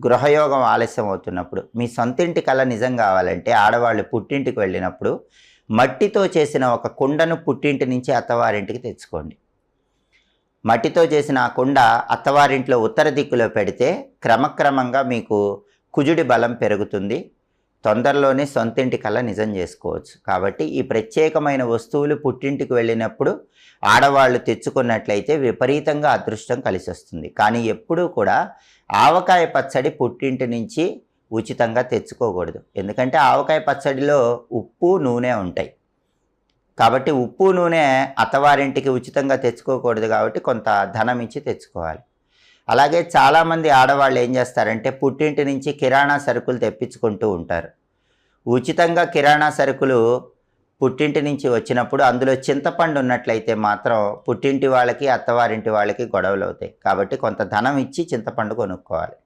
గృహయోగం ఆలస్యం అవుతున్నప్పుడు, మీ సొంతింటి కల నిజం కావాలంటే ఆడవాళ్ళు పుట్టింటికి వెళ్ళినప్పుడు మట్టితో చేసిన ఒక కుండను పుట్టింటి నుంచి అత్తవారింటికి తెచ్చుకోండి. మట్టితో చేసిన ఆ కుండ అత్తవారింట్లో ఉత్తర దిక్కులో పెడితే క్రమక్రమంగా మీకు కుజుడి బలం పెరుగుతుంది. తొందరలోనే సొంతింటి కల నిజం చేసుకోవచ్చు. కాబట్టి ఈ ప్రత్యేకమైన వస్తువులు పుట్టింటికి వెళ్ళినప్పుడు ఆడవాళ్ళు తెచ్చుకున్నట్లయితే విపరీతంగా అదృష్టం కలిసి వస్తుంది. కానీ ఎప్పుడూ కూడా ఆవకాయ పచ్చడి పుట్టింటి నుంచి ఉచితంగా తెచ్చుకోకూడదు. ఎందుకంటే ఆవకాయ పచ్చడిలో ఉప్పు, నూనె ఉంటాయి. కాబట్టి ఉప్పు, నూనె అత్తవారింటికి ఉచితంగా తెచ్చుకోకూడదు కాబట్టి కొంత ధనం ఇచ్చి తెచ్చుకోవాలి. అలాగే చాలామంది ఆడవాళ్ళు ఏం చేస్తారంటే పుట్టింటి నుంచి కిరాణా సరుకులు తెప్పించుకుంటూ ఉంటారు. ఉచితంగా కిరాణా సరుకులు పుట్టింటి నుంచి వచ్చినప్పుడు అందులో చింతపండు ఉన్నట్లయితే మాత్రం పుట్టింటి వాళ్ళకి, అత్తవారింటి వాళ్ళకి గొడవలు అవుతాయి. కాబట్టి కొంత ధనం ఇచ్చి చింతపండు కొనుక్కోవాలి.